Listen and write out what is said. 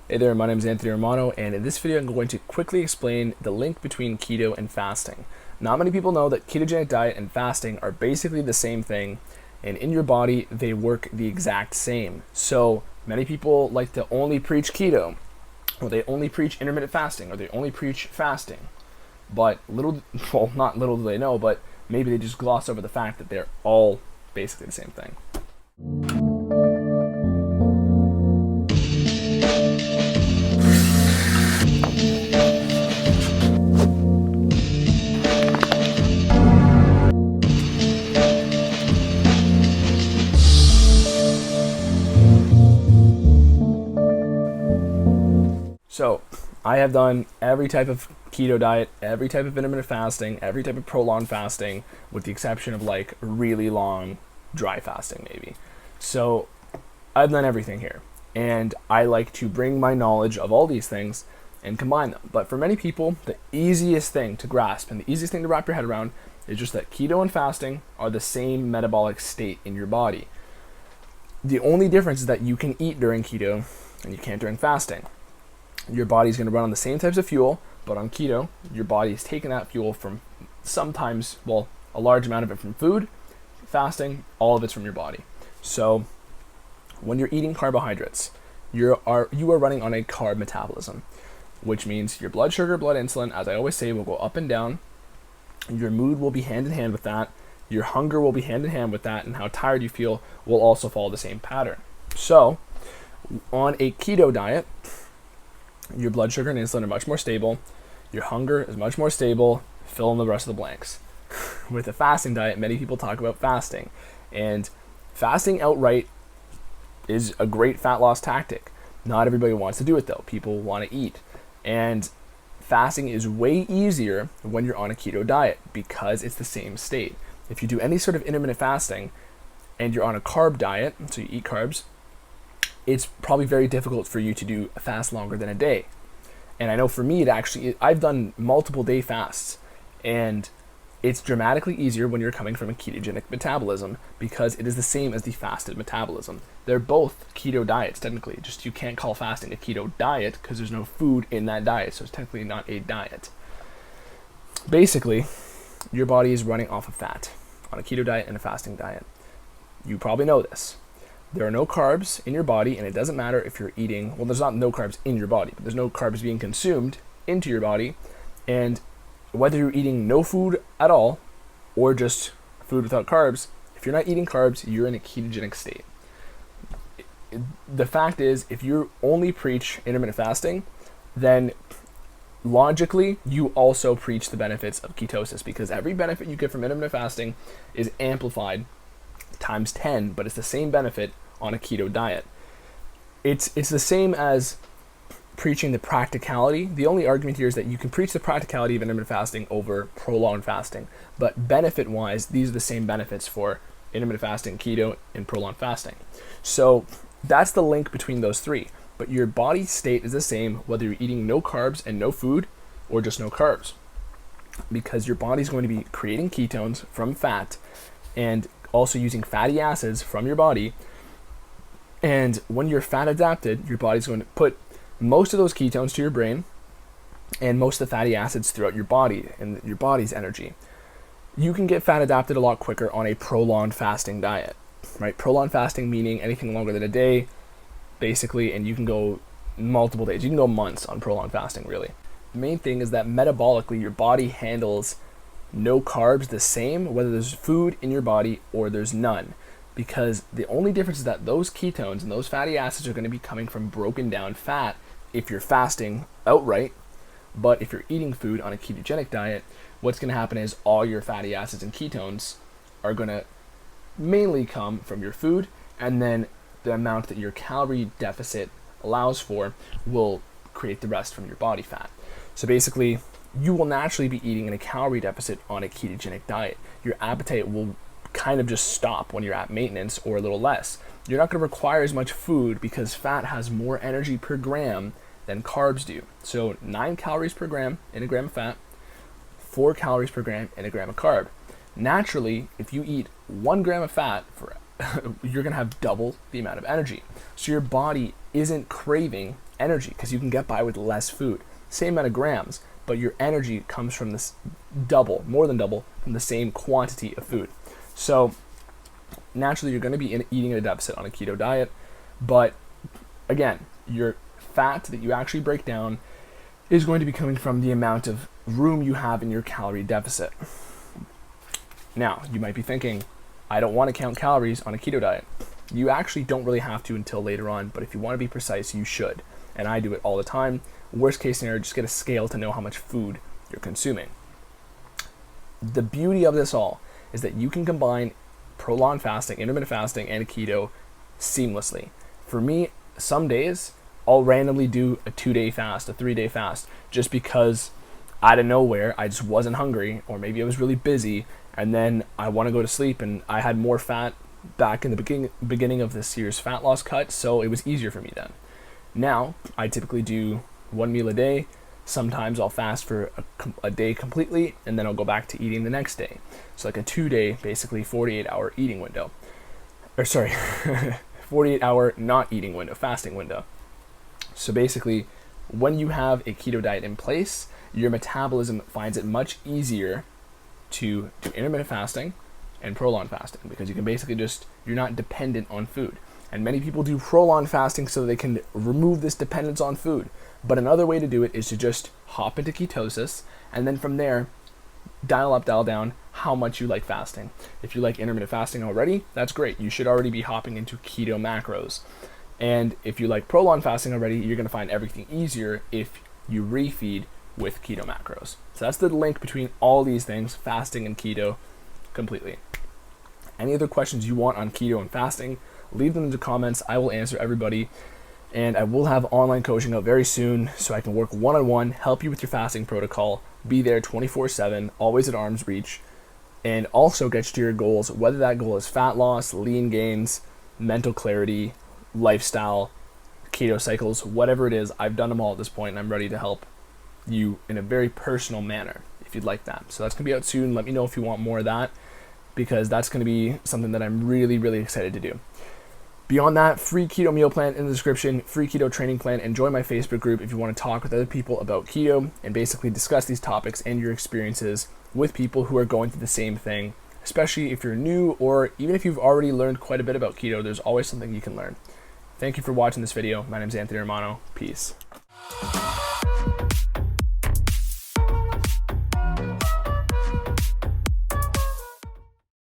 Hey there, my name is Anthony Romano, and in this video I'm going to quickly explain the link between keto and fasting. Not many people know that ketogenic diet and fasting are basically the same thing, and in your body they work the exact same. So many people like to only preach keto, or they only preach intermittent fasting, or they only preach fasting. But not little do they know, but maybe they just gloss over the fact that they're all basically the same thing. So, I have done every type of keto diet, every type of intermittent fasting, every type of prolonged fasting, with the exception of like really long dry fasting maybe. So, I've done everything here. And I like to bring my knowledge of all these things and combine them. But for many people, the easiest thing to grasp and the easiest thing to wrap your head around is just that keto and fasting are the same metabolic state in your body. The only difference is that you can eat during keto and you can't during fasting. Your body's going to run on the same types of fuel, but on keto, your body is taking that fuel from a large amount of it from food. Fasting, all of it's from your body. So when you're eating carbohydrates, you are running on a carb metabolism, which means your blood sugar, blood insulin, as I always say, will go up and down. Your mood will be hand in hand with that. Your hunger will be hand in hand with that, and how tired you feel will also follow the same pattern. So on a keto diet, your blood sugar and insulin are much more stable. Your hunger is much more stable. Fill in the rest of the blanks. With a fasting diet, many people talk about fasting. And fasting outright is a great fat loss tactic. Not everybody wants to do it though. People want to eat. And fasting is way easier when you're on a keto diet because it's the same state. If you do any sort of intermittent fasting and you're on a carb diet, so you eat carbs, it's probably very difficult for you to do a fast longer than a day. And I know for me, I've done multiple day fasts, and it's dramatically easier when you're coming from a ketogenic metabolism because it is the same as the fasted metabolism. They're both keto diets, technically. Just you can't call fasting a keto diet because there's no food in that diet, so it's technically not a diet. Basically, your body is running off of fat on a keto diet and a fasting diet. You probably know this. There are no carbs in your body, and it doesn't matter if you're eating, there's not no carbs in your body, but there's no carbs being consumed into your body. And whether you're eating no food at all or just food without carbs, if you're not eating carbs, you're in a ketogenic state. The fact is, if you only preach intermittent fasting, then logically, you also preach the benefits of ketosis because every benefit you get from intermittent fasting is amplified times 10, but it's the same benefit on a keto diet. It's the same as preaching the practicality. The only argument here is that you can preach the practicality of intermittent fasting over prolonged fasting, but benefit-wise, these are the same benefits for intermittent fasting, keto, and prolonged fasting. So that's the link between those three, but your body state is the same whether you're eating no carbs and no food or just no carbs, because your body's going to be creating ketones from fat and also using fatty acids from your body. And when you're fat adapted, your body's going to put most of those ketones to your brain and most of the fatty acids throughout your body and your body's energy. You can get fat adapted a lot quicker on a prolonged fasting diet, right? Prolonged fasting meaning anything longer than a day, basically, and you can go multiple days. You can go months on prolonged fasting, really. The main thing is that metabolically, your body handles no carbs the same whether there's food in your body or there's none, because the only difference is that those ketones and those fatty acids are going to be coming from broken down fat if you're fasting outright. But if you're eating food on a ketogenic diet, what's going to happen is all your fatty acids and ketones are going to mainly come from your food, and then the amount that your calorie deficit allows for will create the rest from your body fat. So basically, you will naturally be eating in a calorie deficit on a ketogenic diet. Your appetite will kind of just stop when you're at maintenance or a little less. You're not going to require as much food because fat has more energy per gram than carbs do. So 9 calories per gram in a gram of fat, 4 calories per gram in a gram of carb. Naturally, if you eat 1 gram of fat, you're going to have double the amount of energy. So your body isn't craving energy because you can get by with less food. Same amount of grams, but your energy comes from this double, more than double, from the same quantity of food. So naturally, you're going to be eating at a deficit on a keto diet, but again, your fat that you actually break down is going to be coming from the amount of room you have in your calorie deficit. Now, you might be thinking, I don't want to count calories on a keto diet. You actually don't really have to until later on, but if you want to be precise, you should. And I do it all the time. Worst case scenario, just get a scale to know how much food you're consuming. The beauty of this all is that you can combine prolonged fasting, intermittent fasting, and keto seamlessly. For me, some days I'll randomly do a 2-day fast, a 3-day fast, just because out of nowhere I just wasn't hungry, or maybe I was really busy, and then I want to go to sleep, and I had more fat back in the beginning of this year's fat loss cut, so it was easier for me then. Now, I typically do 1 meal a day. Sometimes I'll fast for a day completely, and then I'll go back to eating the next day. So like a 2-day, basically 48-hour eating window. 48-hour not eating window, fasting window. So basically, when you have a keto diet in place, your metabolism finds it much easier to do intermittent fasting and prolonged fasting, because you can basically you're not dependent on food. And many people do prolonged fasting so they can remove this dependence on food. But another way to do it is to just hop into ketosis, and then from there, dial up, dial down how much you like fasting. If you like intermittent fasting already, that's great. You should already be hopping into keto macros. And if you like prolonged fasting already, you're going to find everything easier if you refeed with keto macros. So that's the link between all these things, fasting and keto, completely. Any other questions you want on keto and fasting, leave them in the comments. I will answer everybody. And I will have online coaching out very soon, so I can work one-on-one, help you with your fasting protocol, be there 24/7, always at arm's reach, and also get you to your goals, whether that goal is fat loss, lean gains, mental clarity, lifestyle, keto cycles, whatever it is. I've done them all at this point, and I'm ready to help you in a very personal manner if you'd like that. So that's going to be out soon. Let me know if you want more of that, because that's going to be something that I'm really, really excited to do. Beyond that, free keto meal plan in the description, free keto training plan, and join my Facebook group if you want to talk with other people about keto and basically discuss these topics and your experiences with people who are going through the same thing, especially if you're new, or even if you've already learned quite a bit about keto, there's always something you can learn. Thank you for watching this video. My name is Anthony Romano. Peace.